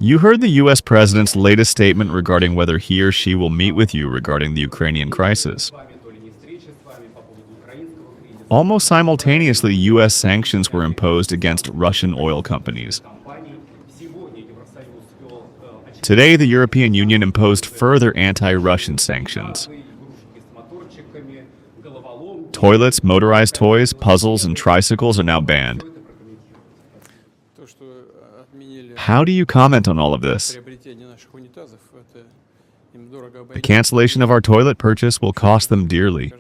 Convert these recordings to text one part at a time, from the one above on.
You heard the U.S. President's latest statement regarding whether he or she will meet with you regarding the Ukrainian crisis. Almost simultaneously, U.S. sanctions were imposed against Russian oil companies. Today, the European Union imposed further anti-Russian sanctions. Toilets, motorized toys, puzzles, and tricycles are now banned. How do you comment on all of this? The cancellation of our toilet purchase will cost them dearly.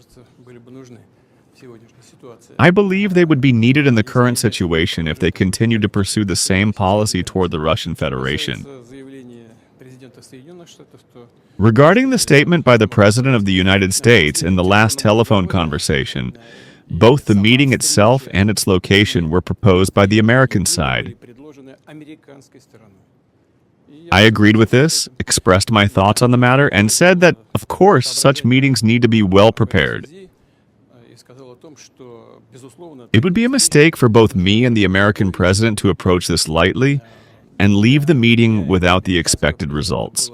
I believe they would be needed in the current situation if they continue to pursue the same policy toward the Russian Federation. Regarding the statement by the President of the United States in the last telephone conversation, both the meeting itself and its location were proposed by the American side. I agreed with this, expressed my thoughts on the matter, and said that, of course, such meetings need to be well prepared. It would be a mistake for both me and the American president to approach this lightly and leave the meeting without the expected results.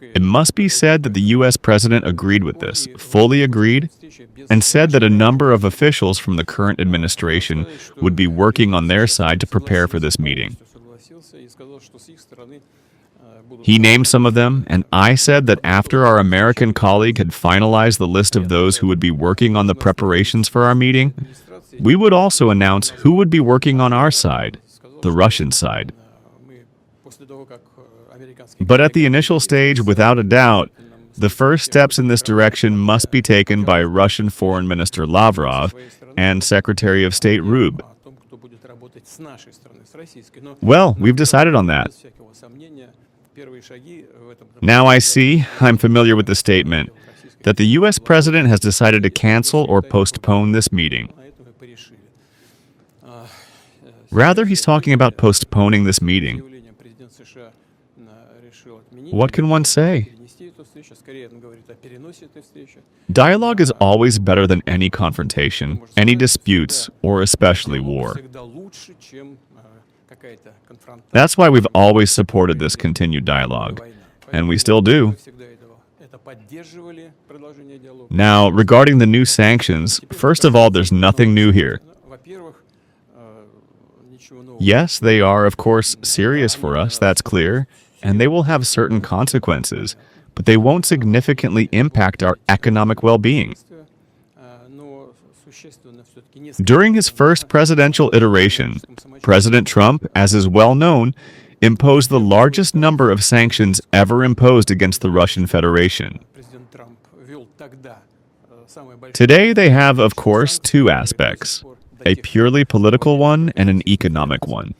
It must be said that the U.S. president agreed with this, fully agreed, and said that a number of officials from the current administration would be working on their side to prepare for this meeting. He named some of them, and I said that after our American colleague had finalized the list of those who would be working on the preparations for our meeting, we would also announce who would be working on our side, the Russian side. But at the initial stage, without a doubt, the first steps in this direction must be taken by Russian Foreign Minister Lavrov and Secretary of State Rube. Well, we've decided on that. Now I'm familiar with the statement, that the U.S. President has decided to cancel or postpone this meeting. Rather, he's talking about postponing this meeting. What can one say? Dialogue is always better than any confrontation, any disputes, or especially war. That's why we've always supported this continued dialogue, and we still do. Now, regarding the new sanctions, first of all, there's nothing new here. Yes, they are, of course, serious for us, that's clear, and they will have certain consequences, but they won't significantly impact our economic well-being. During his first presidential iteration, President Trump, as is well known, imposed the largest number of sanctions ever imposed against the Russian Federation. Today they have, of course, two aspects, a purely political one and an economic one.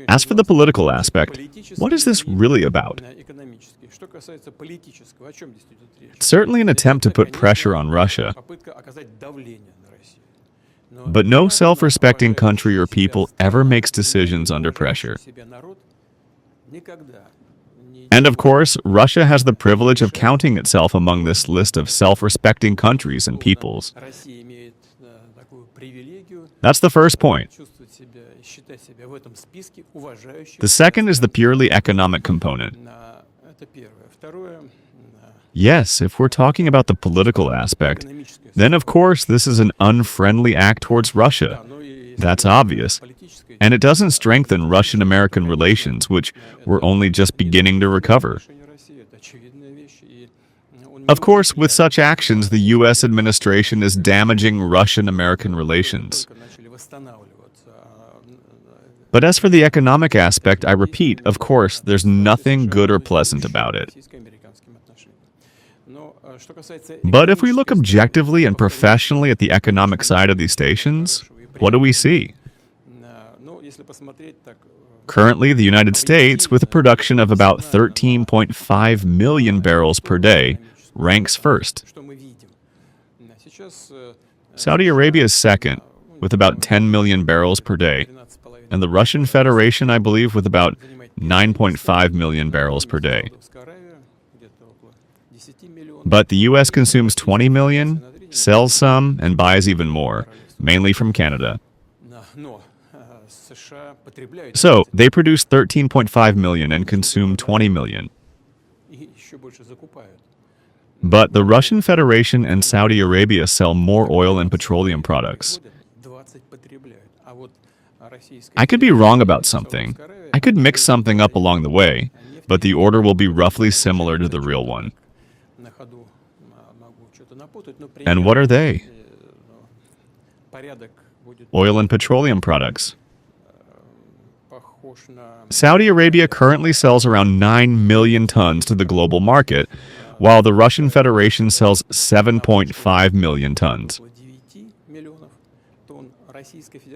As for the political aspect, what is this really about? It's certainly an attempt to put pressure on Russia. But no self-respecting country or people ever makes decisions under pressure. And of course, Russia has the privilege of counting itself among this list of self-respecting countries and peoples. That's the first point. The second is the purely economic component. Yes, if we're talking about the political aspect, then of course this is an unfriendly act towards Russia. That's obvious. And it doesn't strengthen Russian-American relations, which were only just beginning to recover. Of course, with such actions, the U.S. administration is damaging Russian-American relations. But as for the economic aspect, I repeat, of course, there's nothing good or pleasant about it. But if we look objectively and professionally at the economic side of these stations, what do we see? Currently, the United States, with a production of about 13.5 million barrels per day, ranks first. Saudi Arabia is second, with about 10 million barrels per day, and the Russian Federation, I believe, with about 9.5 million barrels per day. But the U.S. consumes 20 million, sells some, and buys even more, mainly from Canada. So, they produce 13.5 million and consume 20 million. But the Russian Federation and Saudi Arabia sell more oil and petroleum products. I could be wrong about something. I could mix something up along the way, but the order will be roughly similar to the real one. And what are they? Oil and petroleum products. Saudi Arabia currently sells around 9 million tons to the global market, while the Russian Federation sells 7.5 million tons.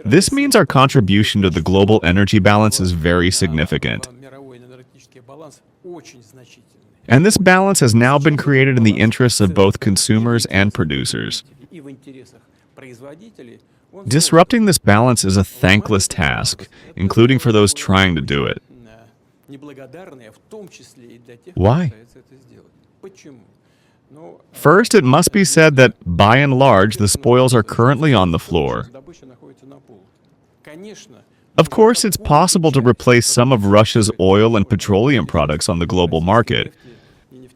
This means our contribution to the global energy balance is very significant. And this balance has now been created in the interests of both consumers and producers. Disrupting this balance is a thankless task, including for those trying to do it. Why? First, it must be said that, by and large, the spoils are currently on the floor. Of course, it's possible to replace some of Russia's oil and petroleum products on the global market.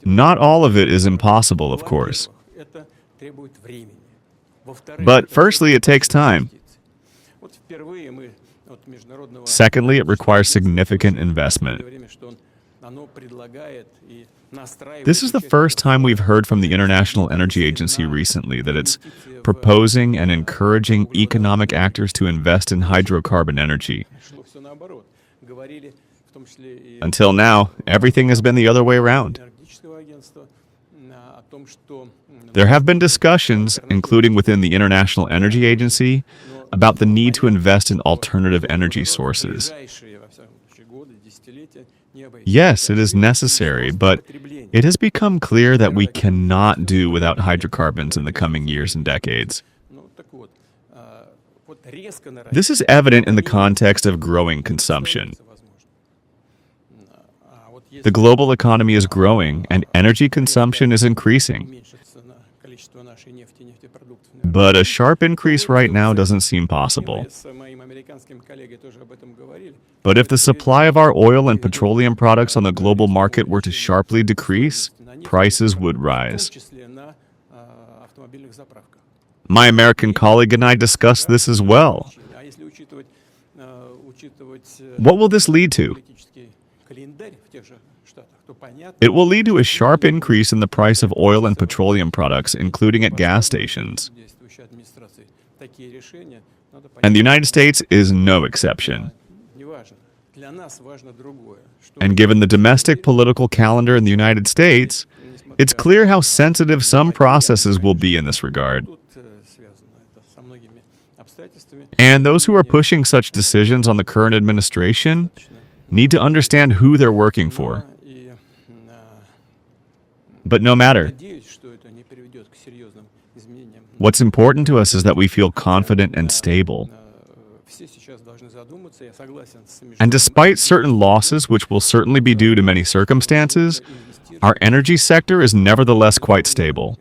Not all of it is impossible, of course. But firstly, it takes time. Secondly, it requires significant investment. This is the first time we've heard from the International Energy Agency recently that it's proposing and encouraging economic actors to invest in hydrocarbon energy. Until now, everything has been the other way around. There have been discussions, including within the International Energy Agency, about the need to invest in alternative energy sources. Yes, it is necessary, but it has become clear that we cannot do without hydrocarbons in the coming years and decades. This is evident in the context of growing consumption. The global economy is growing, and energy consumption is increasing. But a sharp increase right now doesn't seem possible. But if the supply of our oil and petroleum products on the global market were to sharply decrease, prices would rise. My American colleague and I discussed this as well. What will this lead to? It will lead to a sharp increase in the price of oil and petroleum products, including at gas stations. And the United States is no exception. And given the domestic political calendar in the United States, it's clear how sensitive some processes will be in this regard. And those who are pushing such decisions on the current administration need to understand who they're working for. But no matter. What's important to us is that we feel confident and stable. And despite certain losses, which will certainly be due to many circumstances, our energy sector is nevertheless quite stable.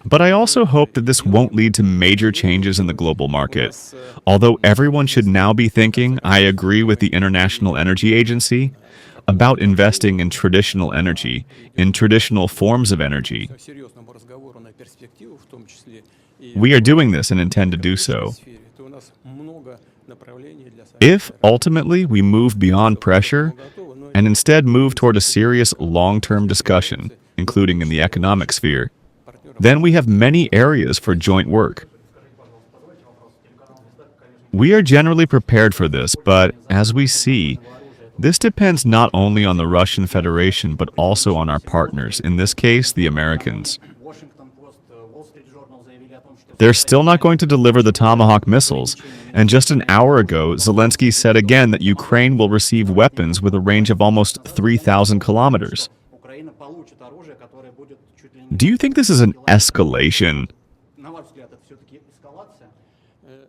But I also hope that this won't lead to major changes in the global market. Although everyone should now be thinking, I agree with the International Energy Agency, about investing in traditional energy, in traditional forms of energy. We are doing this and intend to do so. If, ultimately, we move beyond pressure and instead move toward a serious long-term discussion, including in the economic sphere, then we have many areas for joint work. We are generally prepared for this, but as we see, this depends not only on the Russian Federation, but also on our partners, in this case, the Americans. They're still not going to deliver the Tomahawk missiles, and just an hour ago, Zelensky said again that Ukraine will receive weapons with a range of almost 3,000 kilometers. Do you think this is an escalation?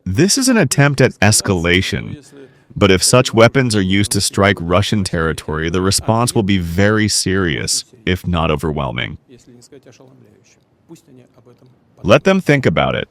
This is an attempt at escalation. But if such weapons are used to strike Russian territory, the response will be very serious, if not overwhelming. Let them think about it.